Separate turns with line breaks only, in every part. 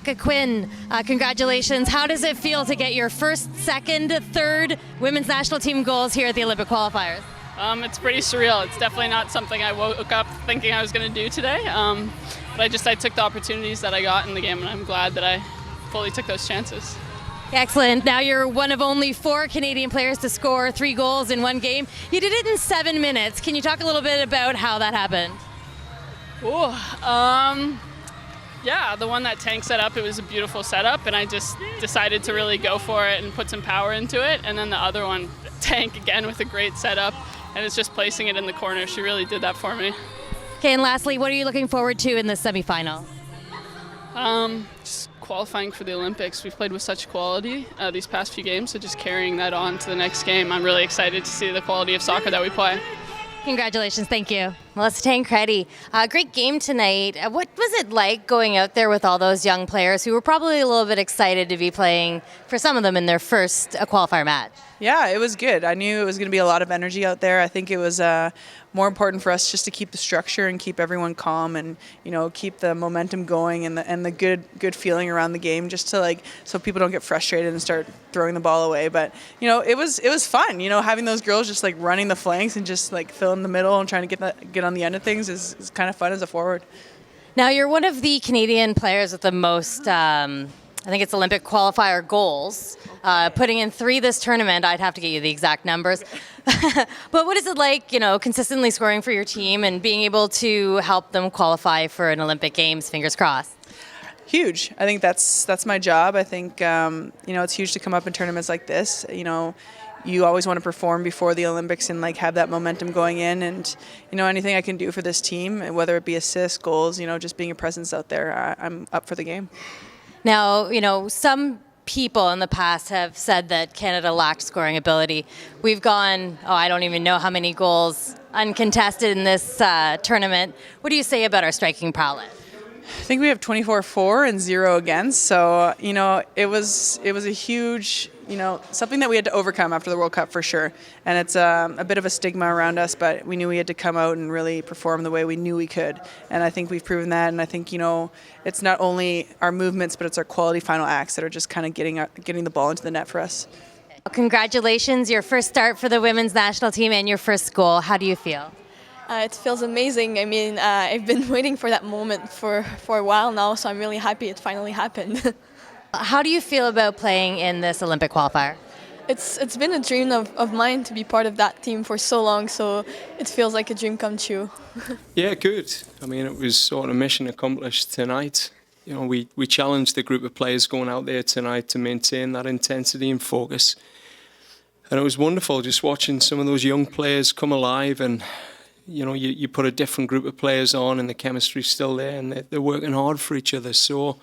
Rebecca Quinn, congratulations. How does it feel to get your first, second, third women's national team goals here at the Olympic qualifiers?
It's pretty surreal. It's definitely not something I woke up thinking I was going to do today. But I took the opportunities that I got in the game, and I'm glad that I fully took those chances.
Excellent. Now you're one of only 4 Canadian players to score 3 goals in one game. You did it in 7 minutes. Can you talk a little bit about how that happened?
Yeah, the one that Tank set up, it was a beautiful setup, and I just decided to really go for it and put some power into it. And then the other one, Tank again with a great setup, and it's just placing it in the corner. She really did that for me.
Okay, and lastly, what are you looking forward to in the semifinal?
Just qualifying for the Olympics. We've played with such quality these past few games, so just carrying that on to the next game. I'm really excited to see the quality of soccer that we play.
Congratulations, thank you. Melissa Tancredi, great game tonight. What was it like going out there with all those young players who were probably a little bit excited to be playing, for some of them, in their first qualifier match?
Yeah, it was good. I knew it was going to be a lot of energy out there. I think it was more important for us just to keep the structure and keep everyone calm and, you know, keep the momentum going and the good feeling around the game, just to so people don't get frustrated and start throwing the ball away. But, you know, it was fun, you know, having those girls just running the flanks and just filling the middle and trying to get on the end of things is kind of fun as a forward.
Now you're one of the Canadian players with the most I think it's Olympic qualifier goals, putting in 3 this tournament. I'd have to get you the exact numbers. But what is it like, you know, consistently scoring for your team and being able to help them qualify for an Olympic Games, fingers crossed?
Huge. I think that's my job. I think, you know, it's huge to come up in tournaments like this. You know, you always want to perform before the Olympics and have that momentum going in. And, you know, anything I can do for this team, whether it be assists, goals, you know, just being a presence out there, I'm up for the game.
Now, you know, some people in the past have said that Canada lacked scoring ability. We've gone, I don't even know how many goals uncontested in this tournament. What do you say about our striking prowess?
I think we have 24-4 and 0 against. So, you know, it was a huge, you know, something that we had to overcome after the World Cup for sure. And it's a bit of a stigma around us, but we knew we had to come out and really perform the way we knew we could. And I think we've proven that. And I think, you know, it's not only our movements, but it's our quality final acts that are just kind of getting the ball into the net for us.
Congratulations, your first start for the women's national team and your first goal. How do you feel?
It feels amazing. I mean, I've been waiting for that moment for a while now, so I'm really happy it finally happened.
How do you feel about playing in this Olympic qualifier?
It's been a dream of mine to be part of that team for so long, so it feels like a dream come true.
Yeah, good. I mean, it was sort of mission accomplished tonight. You know, we challenged the group of players going out there tonight to maintain that intensity and focus. And it was wonderful just watching some of those young players come alive and, you know, you put a different group of players on and the chemistry's still there and they're working hard for each other. So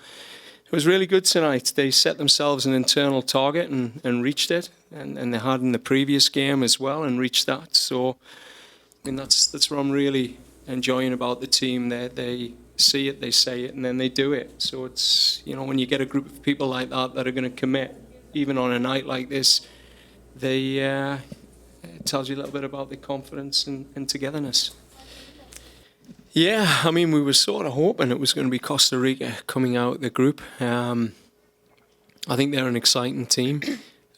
it was really good tonight. They set themselves an internal target and reached it. And they had in the previous game as well and reached that. So, I mean, that's what I'm really enjoying about the team. They see it, they say it, and then they do it. So it's, you know, when you get a group of people like that are going to commit, even on a night like this, it tells you a little bit about the confidence and togetherness. Yeah, I mean, we were sort of hoping it was going to be Costa Rica coming out the group. I think they're an exciting team,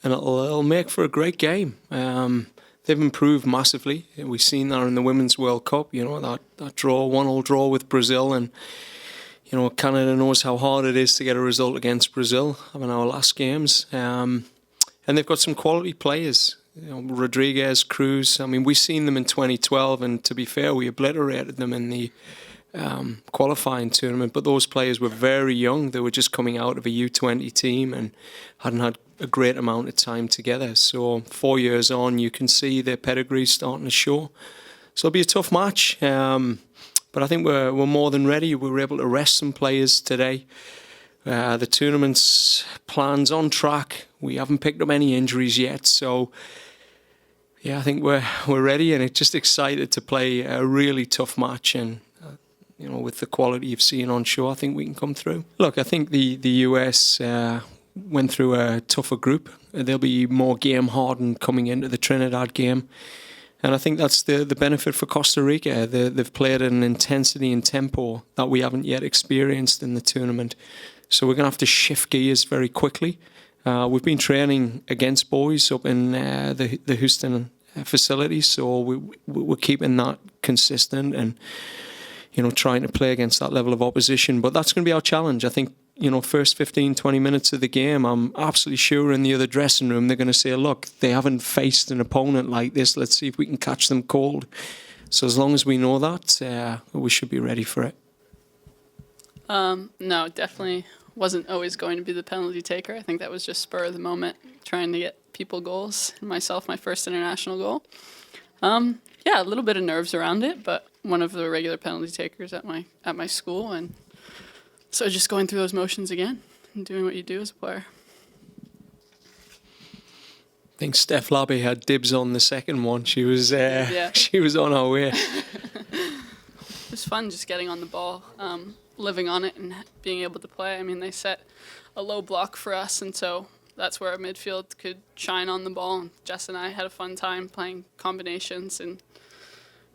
and it'll make for a great game. They've improved massively. We've seen that in the Women's World Cup, you know, that draw, 1-1 draw with Brazil, and, you know, Canada knows how hard it is to get a result against Brazil in our last games. And they've got some quality players. You know, Rodriguez, Cruz. I mean, we've seen them in 2012, and to be fair, we obliterated them in the qualifying tournament. But those players were very young. They were just coming out of a U20 team and hadn't had a great amount of time together. So 4 years on, you can see their pedigree starting to show. So it'll be a tough match. But I think we're more than ready. We were able to rest some players today. The tournament's plan's on track. We haven't picked up any injuries yet, so yeah, I think we're ready, and it's just excited to play a really tough match. And you know, with the quality you've seen on show, I think we can come through. Look, I think the US went through a tougher group. They'll be more game hardened coming into the Trinidad game. And I think that's the benefit for Costa Rica. They've played at an intensity and tempo that we haven't yet experienced in the tournament. So we're going to have to shift gears very quickly. We've been training against boys up in the Houston facilities, so we're keeping that consistent and, trying to play against that level of opposition. But that's going to be our challenge. I think, first 15, 20 minutes of the game, I'm absolutely sure in the other dressing room they're going to say, look, they haven't faced an opponent like this. Let's see if we can catch them cold. So as long as we know that, we should be ready for it.
No, definitely wasn't always going to be the penalty taker. I think that was just spur of the moment, trying to get people goals. And myself, my first international goal. A little bit of nerves around it, but one of the regular penalty takers at my school, and so just going through those motions again and doing what you do as a player.
I think Steph Labby had dibs on the second one. She was she was on her way.
It was fun just getting on the ball, living on it and being able to play. I mean, they set a low block for us, and so that's where our midfield could shine on the ball. And Jess and I had a fun time playing combinations and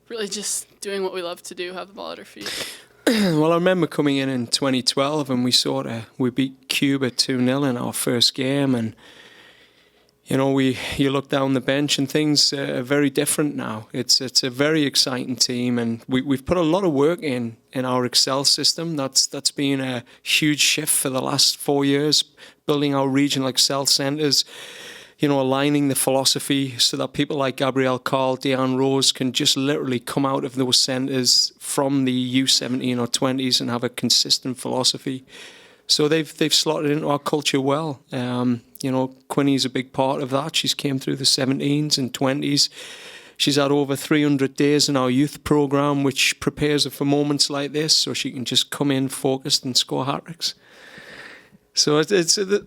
really just doing what we love to do, have the ball at our feet.
Well, I remember coming in 2012 and we beat Cuba 2-0 in our first game, and you look down the bench and things are very different now. It's a very exciting team, and we've put a lot of work in our Excel system. That's been a huge shift for the last 4 years, building our regional Excel centres, aligning the philosophy so that people like Gabrielle, Carle, Deanne Rose can just literally come out of those centres from the U17 or 20s and have a consistent philosophy. So they've slotted into our culture well. Quinny's a big part of that. She's came through the 17s and 20s. She's had over 300 days in our youth programme, which prepares her for moments like this, so she can just come in focused and score hat-tricks. So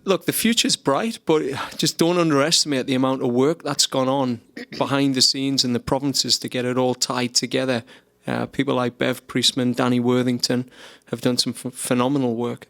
look, the future's bright, but just don't underestimate the amount of work that's gone on behind the scenes in the provinces to get it all tied together. People like Bev Priestman, Danny Worthington have done some phenomenal work.